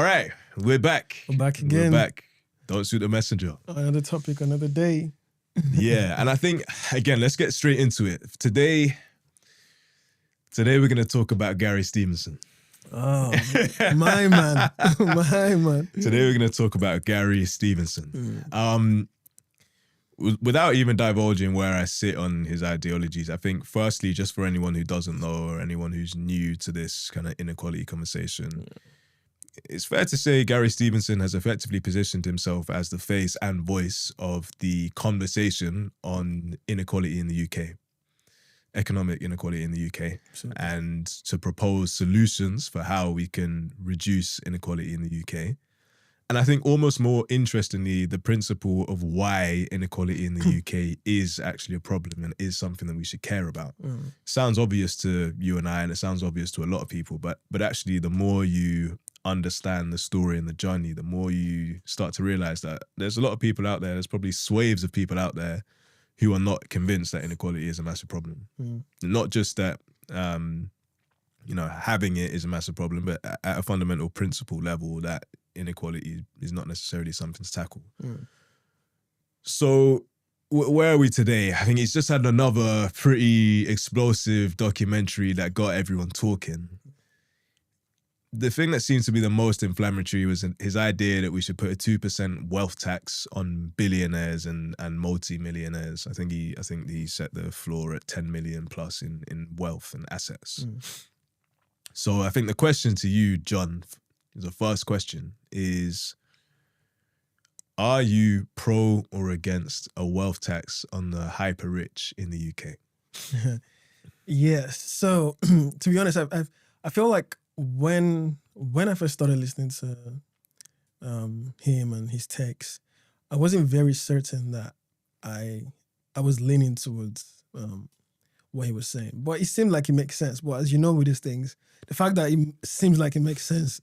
All right, we're back. We're back again. We're back. Don't shoot the messenger. Another topic, another day. Yeah, and I think, again, let's get straight into it. Today we're going to talk about Gary Stevenson. Oh, my man. My man. Today we're going to talk about Gary Stevenson. Without even divulging where I sit on his ideologies, I think firstly, just for anyone who doesn't know or anyone who's new to this kind of inequality conversation, it's fair to say Gary Stevenson has effectively positioned himself as the face and voice of the conversation on inequality in the UK, economic inequality in the UK, Absolutely. and to propose solutions for how we can reduce inequality in the UK. And I think almost more interestingly, the principle of why inequality in the UK is actually a problem and is something that we should care about. Sounds obvious to you and I, and it sounds obvious to a lot of people, but actually the more you understand the story and the journey, the more you start to realize that there's a lot of people out there, there's probably swathes of people out there who are not convinced that inequality is a massive problem. Not just that, having it is a massive problem, but at a fundamental principle level that inequality is not necessarily something to tackle. So where are we today? I think he's just had another pretty explosive documentary that got everyone talking. The thing that seems to be the most inflammatory was his idea that we should put a 2% wealth tax on billionaires and multi-millionaires. I think he set the floor at 10 million plus in wealth and assets. So I think the question to you, John, the first question is, are you pro or against a wealth tax on the hyper rich in the UK? Yes. So to be honest, I feel like when I first started listening to him and his takes, I wasn't very certain that I was leaning towards what he was saying. But it seemed like it makes sense. But as you know with these things, the fact that it seems like it makes sense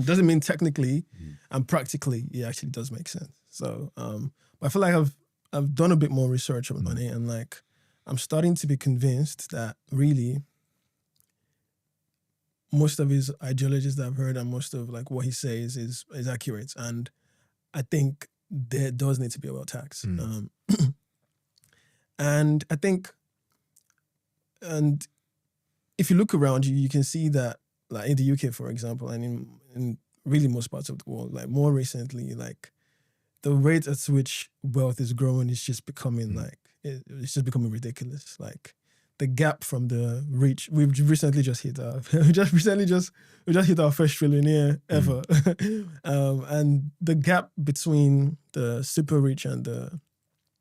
doesn't mean technically and practically it actually does make sense. So but I feel like I've done a bit more research on it, and like I'm starting to be convinced that really most of his ideologies that I've heard and most of like what he says is accurate. And I think there does need to be a wealth tax. And I think, and if you look around you can see that like in the UK, for example, and in really most parts of the world, like more recently, like the rate at which wealth is growing is just becoming like, it's just becoming ridiculous. Like the gap from the rich, we've recently just hit our, we just hit our first trillionaire ever. And the gap between the super rich and the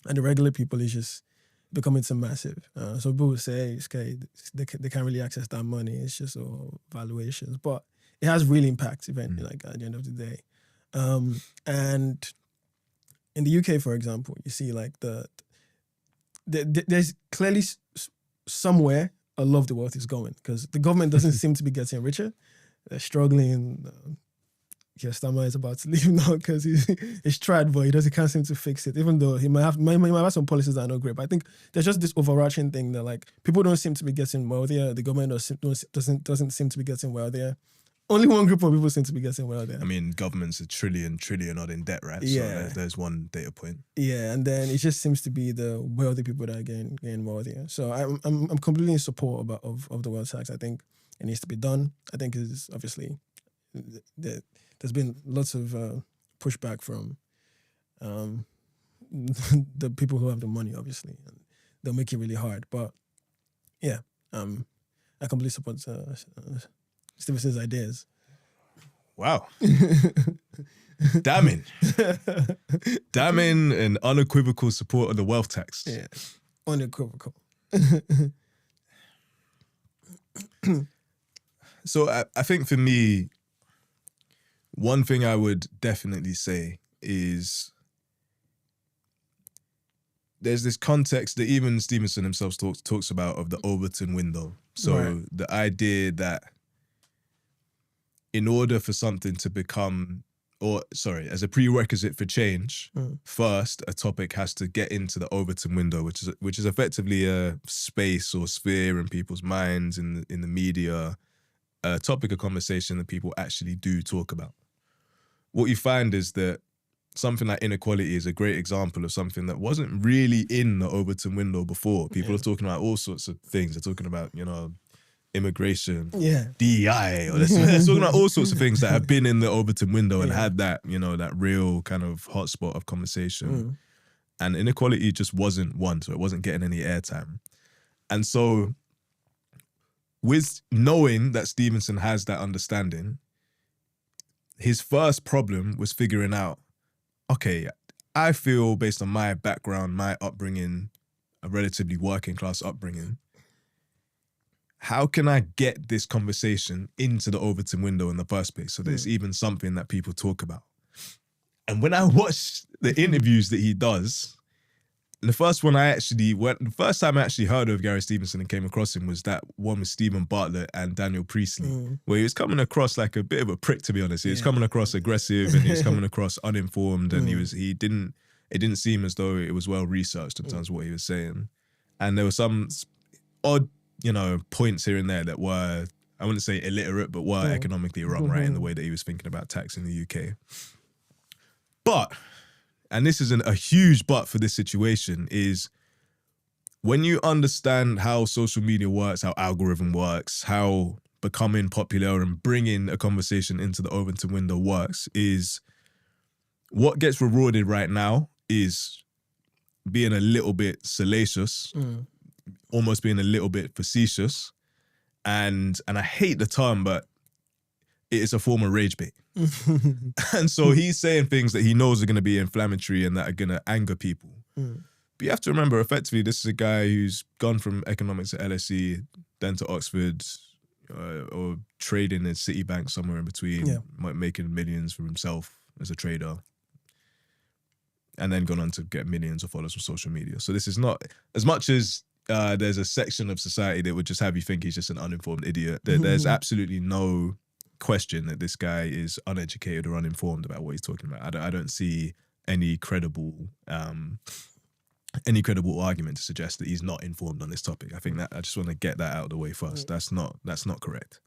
regular people is just becoming so massive. So people will say, okay, they can't really access that money. It's just all valuations, but it has real impact eventually, like at the end of the day. And in the UK, for example, you see like there's clearly somewhere a lot of the wealth is going because the government doesn't seem to be getting richer. They're struggling. Starmer is about to leave now because he's tried, but he can't seem to fix it. Even though he might have some policies that are not great, but I think there's just this overarching thing that like people don't seem to be getting wealthier. The government doesn't seem to be getting wealthier. Only one group of people seem to be getting wealthier. I mean, government's a trillion odd in debt, right? Yeah. So there's one data point. Yeah, and then it just seems to be the wealthy people that are getting wealthier. So I'm completely in support of the wealth tax. I think it needs to be done. I think it's obviously there's been lots of pushback from the people who have the money, obviously, and they'll make it really hard. But yeah, I completely support Stevenson's ideas. Wow. Damning and unequivocal support of the wealth tax. Yeah, unequivocal. So I think for me, one thing I would definitely say is there's this context that even Stevenson himself talks about of the Overton window. So the idea that in order for something to become, as a prerequisite for change, first a topic has to get into the Overton window, which is effectively a space or sphere in people's minds, in the media, a topic of conversation that people actually do talk about. what you find is that something like inequality is a great example of something that wasn't really in the Overton window before. People are talking about all sorts of things. They're talking about, immigration, DEI, or they're talking about all sorts of things that have been in the Overton window and had that, that real kind of hotspot of conversation. And inequality just wasn't one, so it wasn't getting any airtime. And so with knowing that Stevenson has that understanding, his first problem was figuring out, okay, I feel based on my background, my upbringing, a relatively working class upbringing, how can I get this conversation into the Overton window in the first place so that it's even something that people talk about? And when I watch the interviews that he does, the first time I actually heard of Gary Stevenson and came across him was that one with Stephen Bartlett and Daniel Priestley, where he was coming across like a bit of a prick, to be honest. He was coming across aggressive and he was coming across uninformed, and it didn't seem as though it was well researched in terms of what he was saying. And there were some odd, points here and there that were, I wouldn't say illiterate, but were economically wrong, right, in the way that he was thinking about tax in the UK. But, and this isn't a huge but for this situation, is when you understand how social media works, how algorithm works, how becoming popular and bringing a conversation into the Overton window works, is what gets rewarded right now is being a little bit salacious, almost being a little bit facetious. And I hate the term, but it is a form of rage bait. And so he's saying things that he knows are going to be inflammatory and that are going to anger people. But you have to remember, effectively, this is a guy who's gone from economics at LSE, then to Oxford, or trading in Citibank somewhere in between, making millions for himself as a trader, and then gone on to get millions of followers from social media. So this is not, as much as there's a section of society that would just have you think he's just an uninformed idiot, there's absolutely no question that this guy is uneducated or uninformed about what he's talking about. I don't see any credible argument to suggest that he's not informed on this topic. I think that I just want to get that out of the way first. That's not correct.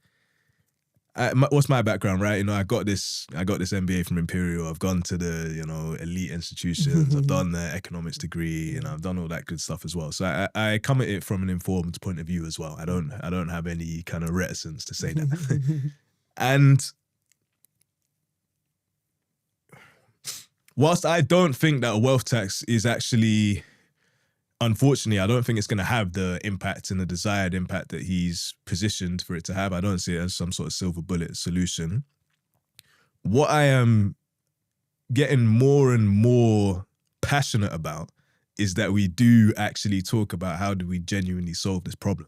What's my background, right? I got this MBA from Imperial. I've gone to the elite institutions. I've done the economics degree, and I've done all that good stuff as well. So I come at it from an informed point of view as well. I don't have any kind of reticence to say that. And whilst I don't think that a wealth tax is actually, unfortunately, I don't think it's going to have the impact and the desired impact that he's positioned for it to have. I don't see it as some sort of silver bullet solution. What I am getting more and more passionate about is that we do actually talk about how do we genuinely solve this problem.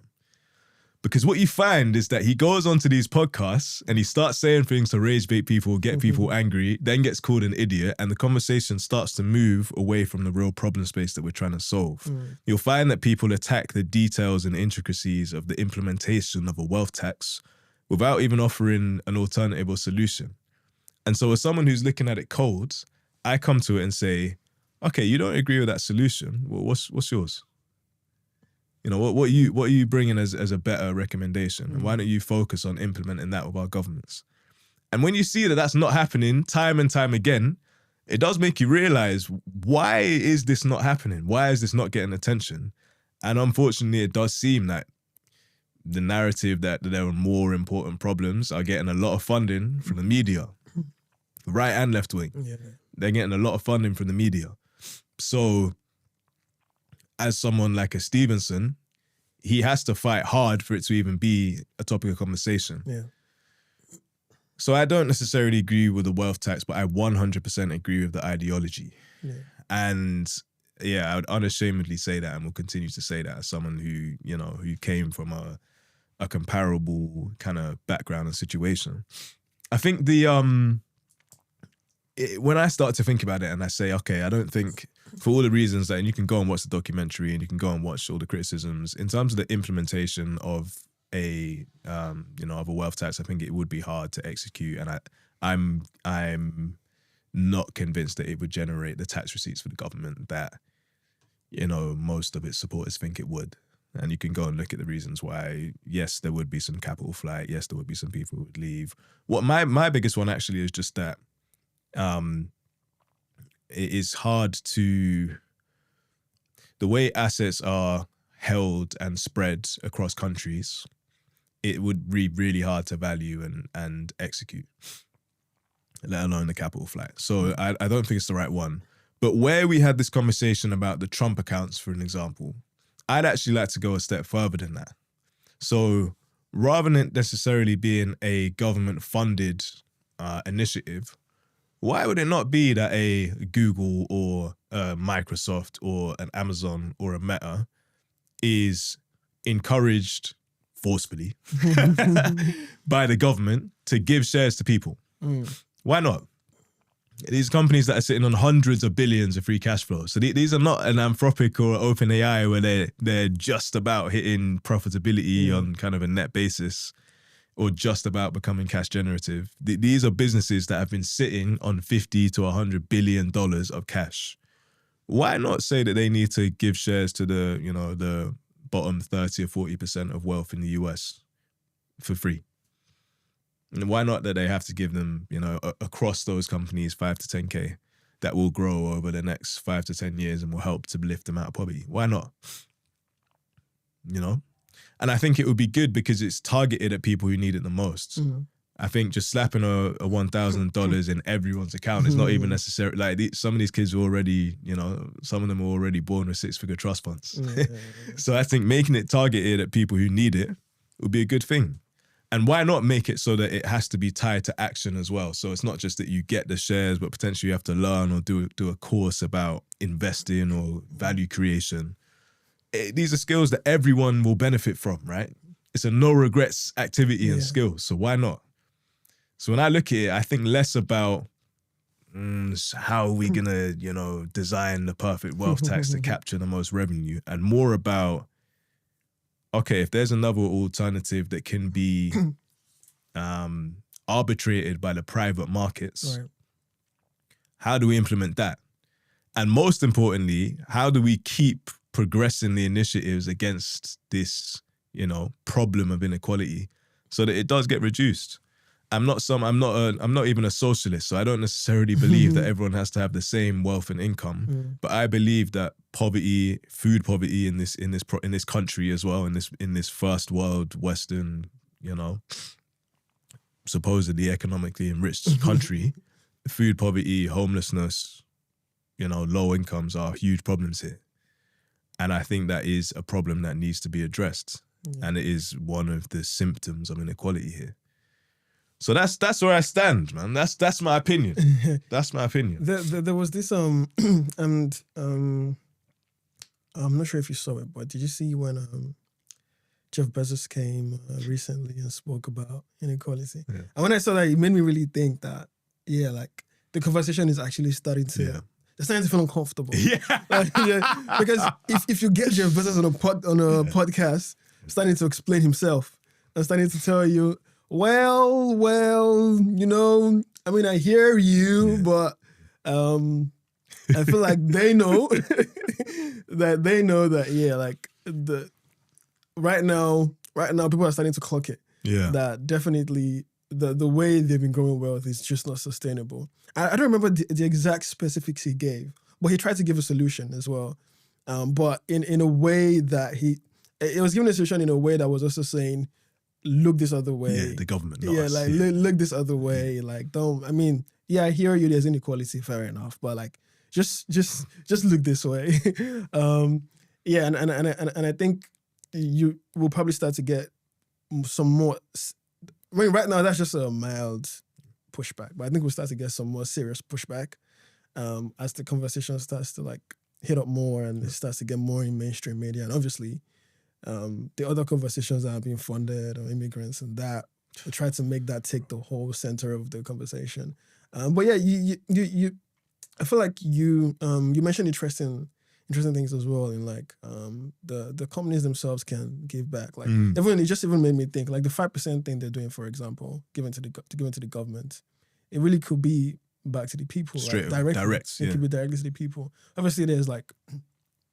Because what you find is that he goes onto these podcasts and he starts saying things to rage bait people, get people angry, then gets called an idiot, and the conversation starts to move away from the real problem space that we're trying to solve. You'll find that people attack the details and intricacies of the implementation of a wealth tax without even offering an alternative or solution. And so as someone who's looking at it cold, I come to it and say, okay, you don't agree with that solution. Well, what's yours? What are you bringing as a better recommendation? And why don't you focus on implementing that with our governments? And when you see that that's not happening time and time again, it does make you realize, why is this not happening? Why is this not getting attention? And unfortunately, it does seem that the narrative that there are more important problems are getting a lot of funding from the media, right and left wing. They're getting a lot of funding from the media. So as someone like a Stevenson, he has to fight hard for it to even be a topic of conversation. So I don't necessarily agree with the wealth tax, but I 100% agree with the ideology. And I would unashamedly say that, and will continue to say that as someone who came from a comparable kind of background and situation. I think when I start to think about it and I say, okay, I don't think, for all the reasons that, and you can go and watch the documentary and you can go and watch all the criticisms, in terms of the implementation of a wealth tax, I think it would be hard to execute. And I'm not convinced that it would generate the tax receipts for the government that, most of its supporters think it would. And you can go and look at the reasons why. Yes, there would be some capital flight. Yes, there would be some people who would leave. What my biggest one actually is just that it is hard to, the way assets are held and spread across countries, it would be really hard to value and execute, let alone the capital flight. So I don't think it's the right one. But where we had this conversation about the Trump accounts, for an example, I'd actually like to go a step further than that. So rather than necessarily being a government-funded initiative, why would it not be that a Google or a Microsoft or an Amazon or a Meta is encouraged forcefully by the government to give shares to people? Why not? These companies that are sitting on hundreds of billions of free cash flow. So these are not an Anthropic or OpenAI where they're just about hitting profitability on kind of a net basis or just about becoming cash generative. These are businesses that have been sitting on $50 to $100 billion of cash. Why not say that they need to give shares to the bottom 30 or 40% of wealth in the US for free? And why not that they have to give them, across those companies 5 to 10K that will grow over the next 5 to 10 years and will help to lift them out of poverty? Why not? And I think it would be good because it's targeted at people who need it the most. I think just slapping a $1,000 in everyone's account is not even necessary. Like some of these kids are already, some of them are already born with 6-figure trust funds. So I think making it targeted at people who need it would be a good thing. And why not make it so that it has to be tied to action as well? So it's not just that you get the shares, but potentially you have to learn or do a course about investing or value creation. These are skills that everyone will benefit from, right? It's a no regrets activity and skill. So why not? So when I look at it, I think less about how are we gonna, design the perfect wealth tax to capture the most revenue, and more about, okay, if there's another alternative that can be arbitrated by the private markets, how do we implement that? And most importantly, how do we keep progressing the initiatives against this, problem of inequality so that it does get reduced? I'm not even a socialist, so I don't necessarily believe that everyone has to have the same wealth and income. But I believe that poverty, food poverty in this country as well, in this first world Western, supposedly economically enriched country, food poverty, homelessness, low incomes are huge problems here. And I think that is a problem that needs to be addressed. And it is one of the symptoms of inequality here. So that's where I stand, man. That's my opinion. That's my opinion. There was this and I'm not sure if you saw it, but did you see when Jeff Bezos came recently and spoke about inequality? Yeah. And when I saw that, it made me really think that like the conversation is actually starting to. They're starting to feel uncomfortable. Because if you get Jeff Bezos on a podcast, starting to explain himself and starting to tell you, well, I mean, I hear you, but I feel like they know that, like right now people are starting to clock it. Yeah. That definitely the way they've been growing wealth is just not sustainable. I don't remember the exact specifics he gave, but he tried to give a solution as well. But in a way that it was giving a solution in a way that was also saying, look this other way. Yeah, the government. Not us. Look this other way. Like, I hear you, there's inequality, fair enough. But like, just look this way. And I think you will probably start to get some more. I mean, right now that's just a mild pushback, but I think we'll start to get some more serious pushback as the conversation starts to like hit up more and it starts to get more in mainstream media. And obviously, the other conversations that are being funded on immigrants and that, we try to make that take the whole center of the conversation. But yeah, you I feel like you mentioned interesting things as well in like the companies themselves can give back. Like it just even made me think like the 5% thing they're doing, for example, given to the government, it really could be back to the people. Straight like, direct. It could be directly to the people. Obviously, there's like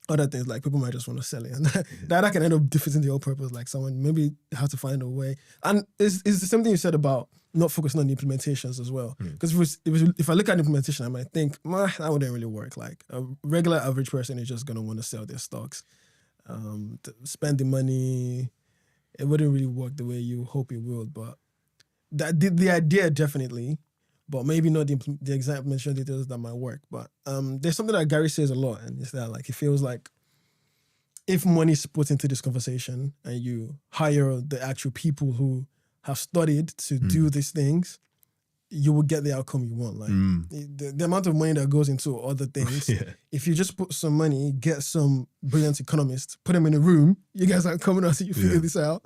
other things, like people might just want to sell it, and that can end up defeating the whole purpose. Like someone maybe have to find a way, and it's the same thing you said about not focusing on the implementations as well. Because if I look at the implementation, I might think that wouldn't really work. Like a regular average person is just gonna want to sell their stocks, spend the money. It wouldn't really work the way you hope it will, but the idea definitely. But maybe not the exact implementation details that might work. But there's something that Gary says a lot, and it's that like it feels like if money is put into this conversation and you hire the actual people who have studied to do these things, you will get the outcome you want. Like the amount of money that goes into other things, if you just put some money, get some brilliant economists, put them in a room, you guys are coming out, you figure this out.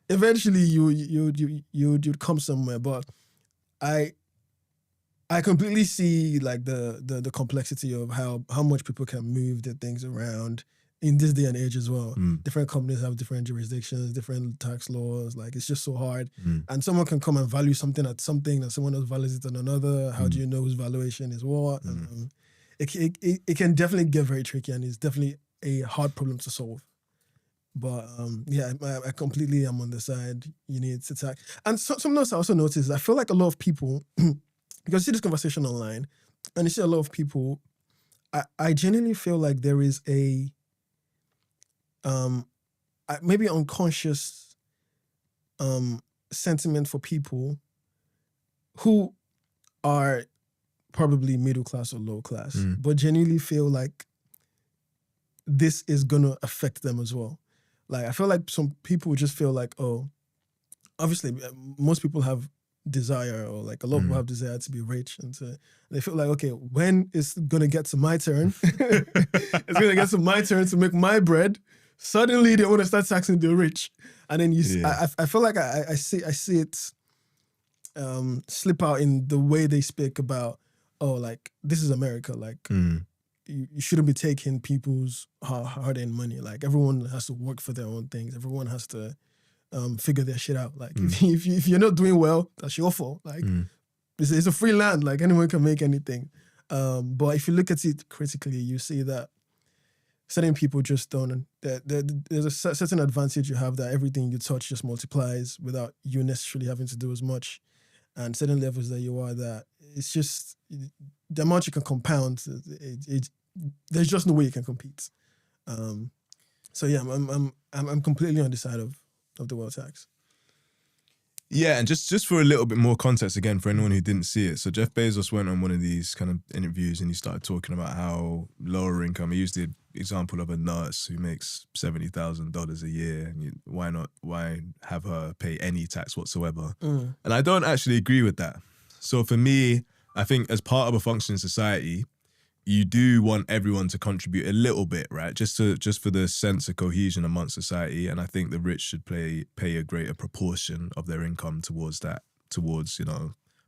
Eventually, you'd come somewhere. But I completely see like the complexity of how much people can move their things around in this day and age as well. Different companies have different jurisdictions, different tax laws. Like it's just so hard. And someone can come and value something at something and someone else values it on another. How do you know whose valuation is what? It can definitely get very tricky, and it's definitely a hard problem to solve. But I completely am on the side. You need to tax. And something else I also noticed, I feel like a lot of people, because you see this conversation online, and you see a lot of people, I genuinely feel like there is a maybe unconscious sentiment for people who are probably middle class or low class, but genuinely feel like this is gonna affect them as well. Like I feel like some people just feel like, oh, obviously most people have desire, or like a lot of people have desire to be rich, and they feel like, okay, when it's gonna get to my turn, it's gonna get to my turn to make my bread. Suddenly they want to start taxing the rich, and then I feel like I see it slip out in the way they speak about, oh, like this is America, like you shouldn't be taking people's hard-earned money. Like everyone has to work for their own things. Everyone has to figure their shit out. Like if you're not doing well, that's your fault. Like it's a free land. Like anyone can make anything. But if you look at it critically, you see that certain people just don't. There's a certain advantage you have that everything you touch just multiplies without you necessarily having to do as much. And certain levels that you are, that it's just the amount you can compound. There's just no way you can compete. So yeah, I'm completely on the side of the wealth tax. Yeah, and just for a little bit more context again for anyone who didn't see it. So Jeff Bezos went on one of these kind of interviews and he started talking about how lower income. He used the example of a nurse who makes $70,000 a year. And why have her pay any tax whatsoever? And I don't actually agree with that. So for me, I think as part of a functioning society, you do want everyone to contribute a little bit, right? Just for the sense of cohesion amongst society. And I think the rich should pay a greater proportion of their income towards that, towards,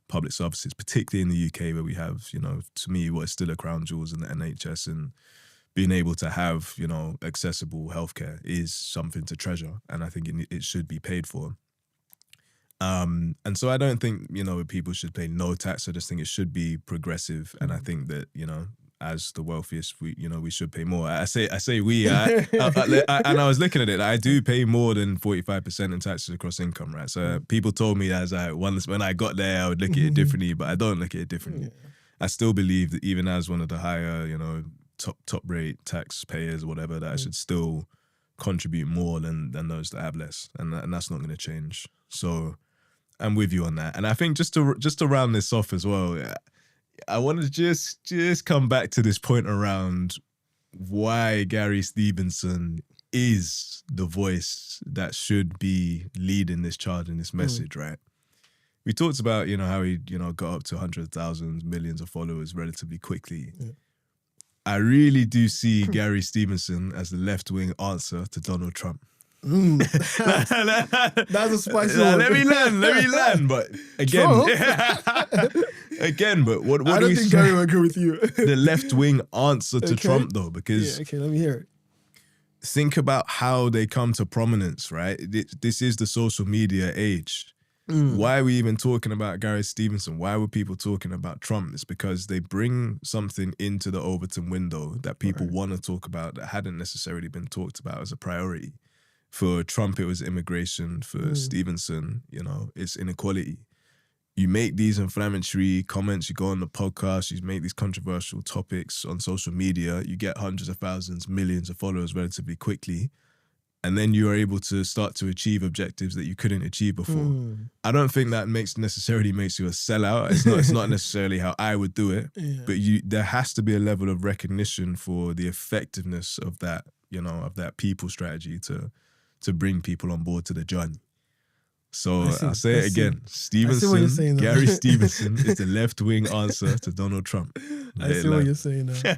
public services, particularly in the UK where we have, to me, what is still a crown jewels in the NHS, and being able to have, accessible healthcare is something to treasure. And I think it should be paid for. And so I don't think, people should pay no tax. I just think it should be progressive. And I think that, as the wealthiest, we should pay more. I say we, and I was looking at it, I do pay more than 45% in taxes across income, right? So people told me as when I got there, I would look at it differently, but I don't look at it differently. I still believe that even as one of the higher, top rate taxpayers or whatever, that I should still contribute more than those that have less. And that's not going to change. So I'm with you on that. And I think just to round this off as well, I want to just come back to this point around why Gary Stevenson is the voice that should be leading this charge and this message, right? We talked about, how he, got up to 100,000, millions of followers relatively quickly. Yeah. I really do see Gary Stevenson as the left-wing answer to Donald Trump. That's a spicy one. Let me land. But again, but what I don't think Gary will agree with you. The left-wing answer to Trump, though, because let me hear it. Think about how they come to prominence, right? This is the social media age. Why are we even talking about Gary Stevenson? Why were people talking about Trump? It's because they bring something into the Overton window that people want to talk about that hadn't necessarily been talked about as a priority. For Trump, it was immigration. For Stevenson, you know, it's inequality. You make these inflammatory comments, you go on the podcast, you make these controversial topics on social media, you get hundreds of thousands, millions of followers relatively quickly. And then you are able to start to achieve objectives that you couldn't achieve before. I don't think that necessarily makes you a sellout. It's not necessarily how I would do it, but there has to be a level of recognition for the effectiveness of that, you know, of that people strategy to bring people on board to the journey. So I'll say it again. Stevenson, Gary Stevenson is the left-wing answer to Donald Trump. I see what you're saying now.